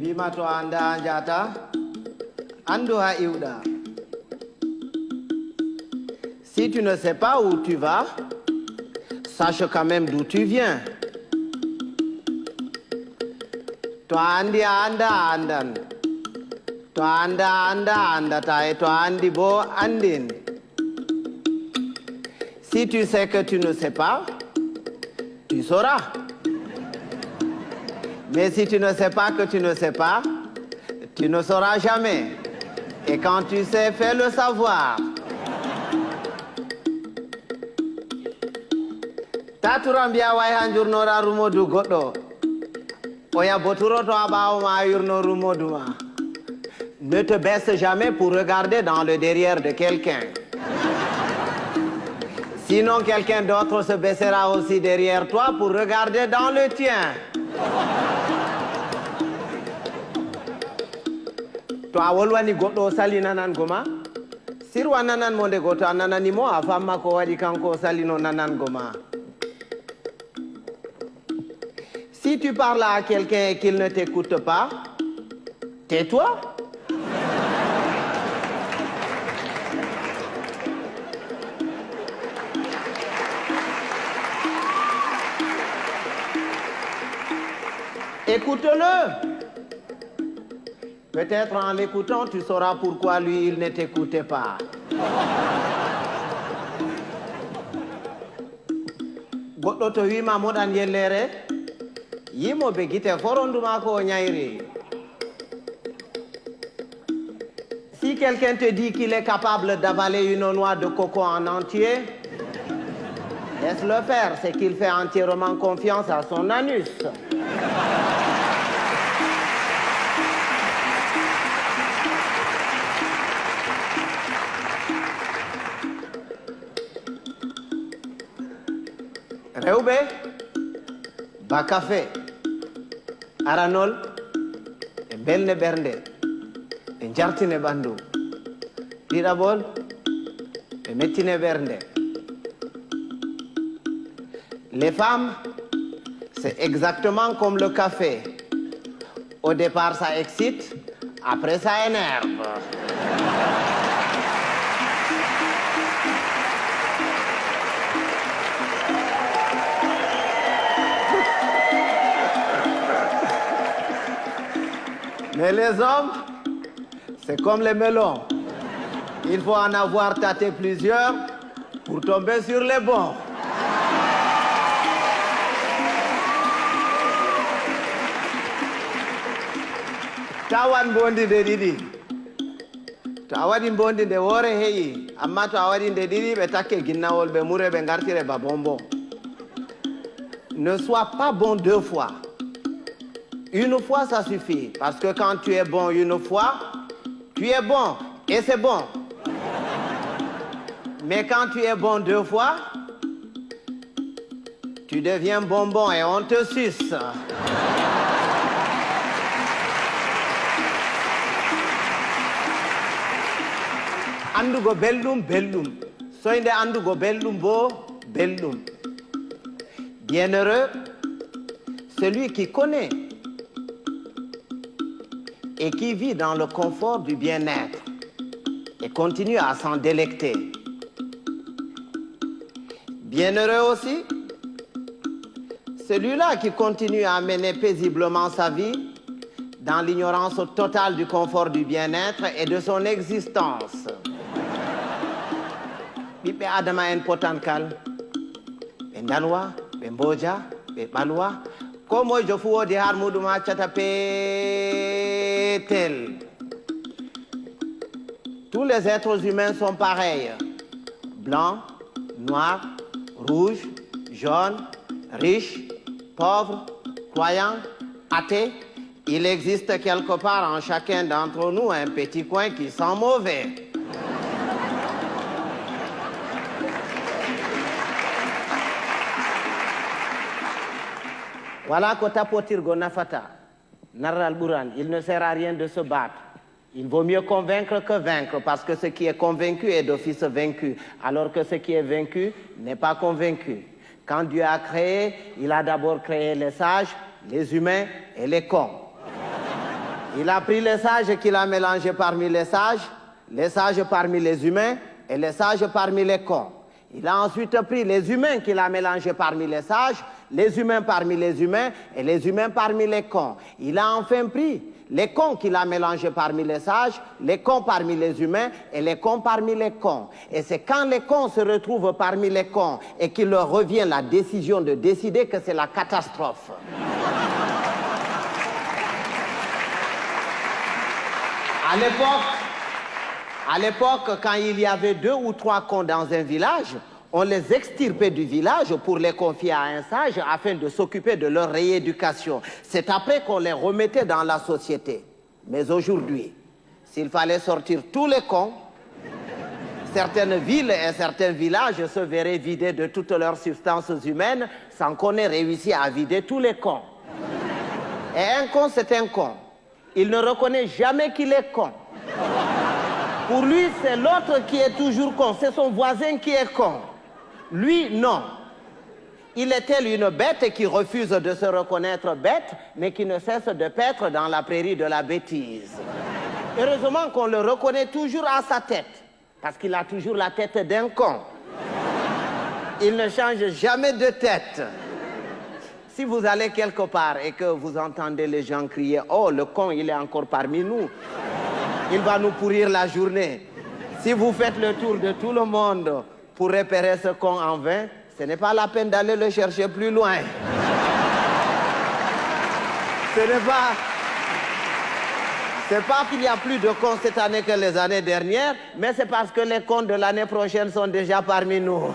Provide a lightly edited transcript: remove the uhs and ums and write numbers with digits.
Bimato anda anjata, andoha iuda. Si tu ne sais pas où tu vas, sache quand même d'où tu viens. Toi andi anda andan. Toi anda andata et toi andi bo andin. Si tu sais que tu ne sais pas, tu sauras. Mais si tu ne sais pas que tu ne sais pas, tu ne sauras jamais. Et quand tu sais, fais le savoir. Taturambia way hanjurnora rumodu goddo. Oya boturo to abawo ma yurno rumodu ma. Ne te baisse jamais pour regarder dans le derrière de quelqu'un. Sinon, quelqu'un d'autre se baissera aussi derrière toi pour regarder dans le tien. Toi, wolwani goddo sali nanan goma. Sirwa nanan monde goto ananani mo afama ko wadi kanko salino nanan goma. Si tu parles à quelqu'un et qu'il ne t'écoute pas, tais-toi. Écoute-le. Peut-être en l'écoutant, tu sauras pourquoi lui, il ne t'écoutait pas. Goddo to wima modan yellere, yimo be gite foronduma ko nyairi. Si quelqu'un te dit qu'il est capable d'avaler une noix de coco en entier, laisse-le faire, c'est qu'il fait entièrement confiance à son anus. Rewbe, bakafe, aranol, e belne bernde, e jartine bandu. Ɗiɗaɓol, e mettine bernde. Les femmes, c'est exactement comme le café. Au départ, ça excite, après ça énerve. Mais les hommes, c'est comme les melons. Il faut en avoir tâté plusieurs pour tomber sur les bons. Tawan bondi de didi. Tawadi bondi de wore heyi. Amma tawadi de didi be takke ginnawol be mure be ngartire ba bonbon. Ne sois pas bon deux fois. Une fois, ça suffit. Parce que quand tu es bon une fois, tu es bon. Et c'est bon. Mais quand tu es bon deux fois, tu deviens bonbon et on te suce. Andugo beldum, beldum. Soinde andugo beldum bo, beldum. Bienheureux, celui qui connaît et qui vit dans le confort du bien-être et continue à s'en délecter. Bienheureux aussi, celui-là qui continue à mener paisiblement sa vie dans l'ignorance totale du confort du bien-être et de son existence. Bibe adama en potankal, be dalwa, be mboja, be balwa, komo jofu wodi har muduma chata petel. Tous les êtres humains sont pareils. Blancs, noirs, rouges, jaunes, riches, pauvres, croyants, athées. Il existe quelque part en chacun d'entre nous un petit coin qui sent mauvais. Voilà Kota Potirgo Nafata, Naral Buran, il ne sert à rien de se battre. Il vaut mieux convaincre que vaincre, parce que ce qui est convaincu est d'office vaincu, alors que ce qui est vaincu n'est pas convaincu. Quand Dieu a créé, il a d'abord créé les sages, les humains et les cons. Il a pris les sages qu'il a mélangés parmi les sages parmi les humains et les sages parmi les cons. Il a ensuite pris les humains qu'il a mélangés parmi les humains parmi les humains et les humains parmi les cons. Il a enfin pris les cons qu'il a mélangés parmi les cons parmi les humains et les cons parmi les cons. Et c'est quand les cons se retrouvent parmi les cons et qu'il leur revient la décision de décider que c'est la catastrophe. À l'époque, quand il y avait 2 ou 3 cons dans un village, on les extirpait du village pour les confier à un sage afin de s'occuper de leur rééducation. C'est après qu'on les remettait dans la société. Mais aujourd'hui, s'il fallait sortir tous les cons, certaines villes et certains villages se verraient vidés de toutes leurs substances humaines sans qu'on ait réussi à vider tous les cons. Et un con, c'est un con. Il ne reconnaît jamais qu'il est con. Pour lui, c'est l'autre qui est toujours con. C'est son voisin qui est con. Lui, non. Il est tel une bête qui refuse de se reconnaître bête, mais qui ne cesse de paître dans la prairie de la bêtise. Heureusement qu'on le reconnaît toujours à sa tête, parce qu'il a toujours la tête d'un con. Il ne change jamais de tête. Si vous allez quelque part et que vous entendez les gens crier « Oh, le con, il est encore parmi nous », il va nous pourrir la journée. Si vous faites le tour de tout le monde pour repérer ce con en vain, ce n'est pas la peine d'aller le chercher plus loin. C'est pas qu'il y a plus de cons cette année que les années dernières, mais c'est parce que les cons de l'année prochaine sont déjà parmi nous.